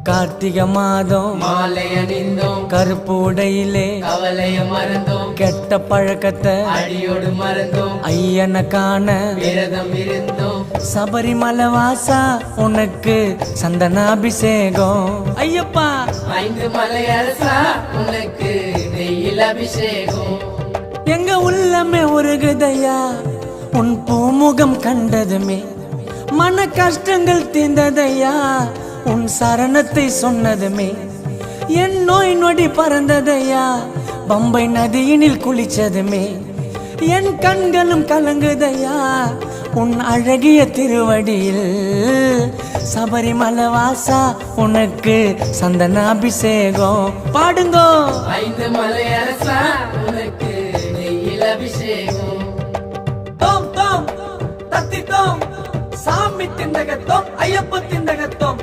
கார்த்திகை மாதம் மாலை அணிந்தோம், கருப்பு உடையிலே கவலைய மறந்தோம், கெட்ட பழக்கத்தை அடியோடு மறந்தோம், ஐயனை காண விரதம் இருந்தோம். சபரிமலை வாசா உனக்கு சந்தனாபிஷேகம். ஐயப்பா 5 மலை அரசா உனக்கு நெய்யில் அபிஷேகம். எங்க உள்ளமே உருகுதையா உன் பூமுகம் கண்டதுமே, மன கஷ்டங்கள் தீர்ந்ததையா உன் சரணத்தை சொன்னதுமே, என் நோய் நொடி பறந்ததையா பம்பை நதியினில் குளிச்சதுமே, என் கண்களும் கலங்குதையா உன் அழகிய திருவடியில். சபரிமலை வாசா உனக்கு சந்தனாபிஷேகம். பாடுங்கோ 5 மலை அரசா உனக்கு நெய்யில் அபிஷேகம். தோம் தோம் தத்தி தோம் சாமி திண்டகத்தோம் ஐயப்ப திண்டகத்தோம்.